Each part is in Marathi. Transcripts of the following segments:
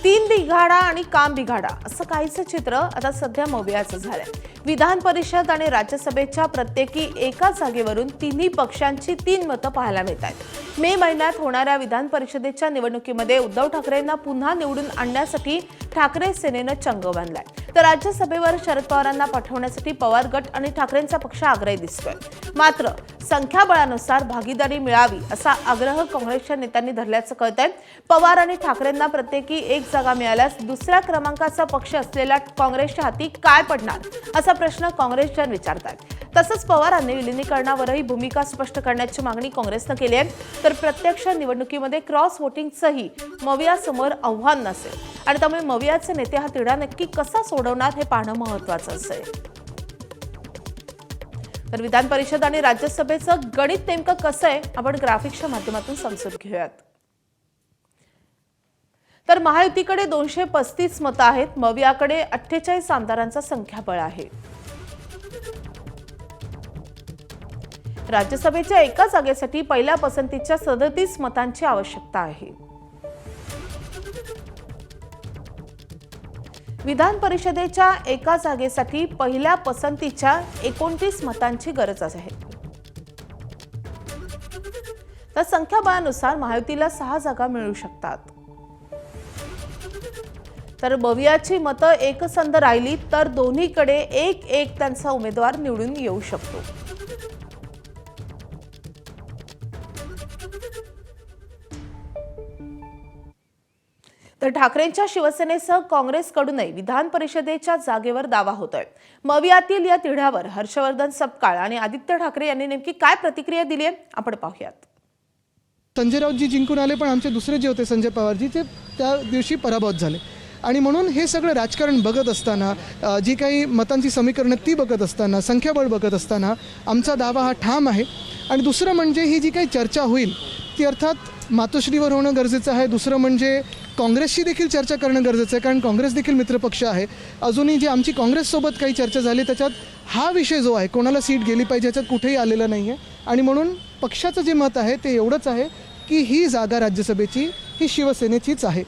तीन बिघाडा आणि काम बिघाडा असं काहीचं चित्र आता सध्या मवियाचं झालंय। विधान परिषद आणि राज्यसभेच्या प्रत्येकी एका जागेवरून तिन्ही पक्षांची 3 मतं पाहायला मिळतात। मे महिन्यात होणाऱ्या विधान परिषदेच्या निवडणुकीमध्ये उद्धव ठाकरेंना पुन्हा निवडून आणण्यासाठी ठाकरे सेनेनं चंग बांधलाय, तर राज्यसभेवर शरद पवारांना पाठवण्यासाठी पवार गट आणि ठाकरेंचा पक्ष आग्रही दिसतोय। मात्र संख्याबळानुसार भागीदारी मिळावी असा आग्रह काँग्रेसच्या नेत्यांनी धरल्याचं कळतंय। पवार आणि ठाकरेंना प्रत्येकी एक जागा मिळाल्यास दुसऱ्या क्रमांकाचा पक्ष असलेल्या काँग्रेसच्या हाती काय पडणार असा प्रश्न काँग्रेसजन विचारतात। तसंच पवारांनी विलीनीकरणावरही भूमिका स्पष्ट करण्याची मागणी काँग्रेसनं केली आहे, तर प्रत्यक्ष निवडणुकीमध्ये क्रॉस वोटिंगचंही मवियासमोर आव्हान नसेल आणि त्यामुळे मवियाचे नेते हा तिढा नक्की कसा सोडवणार हे पाहणं महत्त्वाचं असेल। तर विधान परिषद आणि राज्यसभेचं गणित नेमकं कसं आहे आपण ग्राफिक्सच्या माध्यमातून समजून घेऊयात। तर महायुतीकडे 235 मतं आहेत, मवियाकडे 48 आमदारांचा संख्याबळ आहे। राज्यसभेच्या एका जागेसाठी पहिल्या पसंतीच्या 37 मतांची आवश्यकता आहे। विधान परिषदेच्या एका जागेसाठी पहिल्या पसंतीच्या 29 मतांची गरज आहे। तर संख्याबळानुसार महायुतीला 6 जागा मिळू शकतात। तर मवियाची मतं एकसंध राहिली तर दोन्हीकडे एक त्यांचा उमेदवार निवडून येऊ शकतो। तर ठाकरेंच्या शिवसेनेसह काँग्रेसकडूनही विधान परिषदेच्या जागेवर दावा होतोय। मवियातील या तिढ्यावर हर्षवर्धन सपकाळ आणि आदित्य ठाकरे यांनी नेमकी काय प्रतिक्रिया दिली आहे आपण पाहूयात। संजय राऊतजी जिंकून आले, पण आमचे दुसरे जे होते संजय पवारजी ते त्या दिवशी पराभूत झाले आणि म्हणून हे सगळं राजकारण बघत असताना, जी काही मतांची समीकरणं ती बघत असताना, संख्याबळ बघत असताना आमचा दावा हा ठाम आहे। आणि दुसरं म्हणजे ही जी काही चर्चा होईल ती अर्थात मातोश्रीवर होणं गरजेचं आहे। दुसरं म्हणजे काँग्रेसशी देखील चर्चा करणं गरजेचं आहे, कारण काँग्रेस देखील मित्रपक्ष आहे। अजूनही जी आमची काँग्रेससोबत काही चर्चा झाली त्याच्यात हा विषय जो आहे कोणाला सीट गेली पाहिजे याच्यात कुठेही आलेला नाही आहे। आणि म्हणून पक्षाचं जे मत आहे ते एवढंच आहे की ही जागा राज्यसभेची ही शिवसेनेचीच आहे।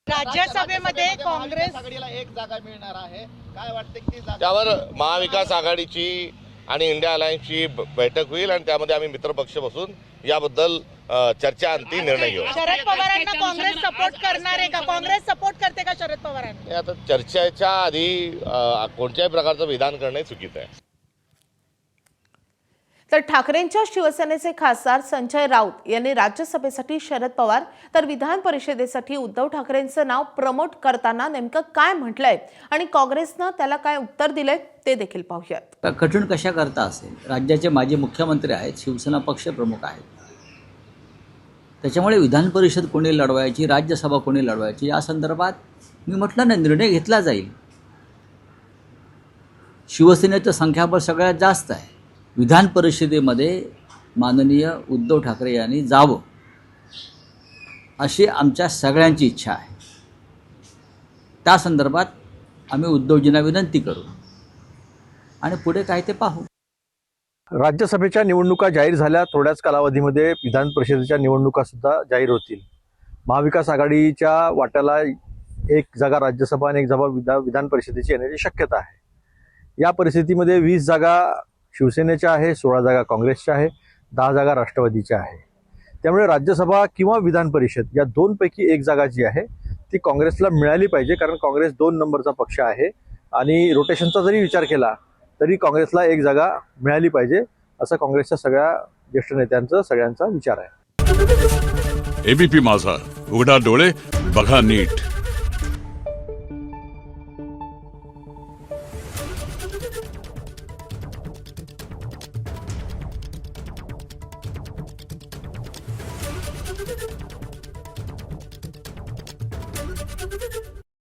राज्यसभेमध्ये काँग्रेस आघाडीला एक जागा मिळणार आहे, काय वाटतं की त्यावर महाविकास आघाडीची आणि इंडिया अलायन्सची बैठक होईल आणि त्यामध्ये आम्ही मित्रपक्ष बसून याबद्दल चर्चा अंती निर्णय घेऊ। शरद पवारांना काँग्रेस सपोर्ट करणार आहे का? काँग्रेस सपोर्ट करते का शरद पवारांना? आता चर्चेच्या आधी कोणत्याही प्रकारचं विधान करणे चुकीचं आहे। तर ठाकरेंच्या शिवसेनेचे खासदार संजय राऊत यांनी राज्यसभेसाठी शरद पवार तर विधान परिषदेसाठी उद्धव ठाकरेंचं नाव प्रमोट करताना नेमकं काय म्हटलंय आणि काँग्रेसनं त्याला काय उत्तर दिलंय ते देखील पाहूयात। कठीण कशा करता असेल, राज्याचे माजी मुख्यमंत्री आहेत, शिवसेना पक्ष प्रमुख आहेत, त्याच्यामुळे विधान परिषद कोणी लढवायची, राज्यसभा कोणी लढवायची या संदर्भात मी म्हटलं ना, निर्णय घेतला जाईल। शिवसेनेचं संख्याबळ सगळ्यात जास्त आहे। विधान परिषदेमध्ये माननीय उद्धव ठाकरे यांनी जावं अशी आमच्या सगळ्यांची इच्छा आहे। त्या संदर्भात आम्ही उद्धवजींना विनंती करू आणि पुढे काय ते पाहू। राज्यसभेच्या निवडणुका जाहीर झाल्या, थोड्याच कालावधीमध्ये विधान परिषदेच्या निवडणुका सुद्धा जाहीर होतील। महाविकास आघाडीच्या वाट्याला एक जागा राज्यसभा आणि एक जागा विधान परिषदेची येण्याची शक्यता आहे। या परिस्थितीमध्ये 20 जागा शिवसेनेच्या आहे, 16 जागा काँग्रेसच्या आहे, 10 जागा राष्ट्रवादीच्या आहे। त्यामुळे राज्यसभा किंवा विधान परिषद या दोनपैकी एक जागा जी आहे ती काँग्रेसला मिळाली पाहिजे, कारण काँग्रेस 2 नंबरचा पक्ष आहे आणि रोटेशनचा जरी विचार केला तरी काँग्रेसला एक जागा मिळाली पाहिजे असं काँग्रेसच्या सगळ्या ज्येष्ठ नेत्यांचा सगळ्यांचा विचार आहे। एबीपी माझा, उघडा डोळे बघा नीट।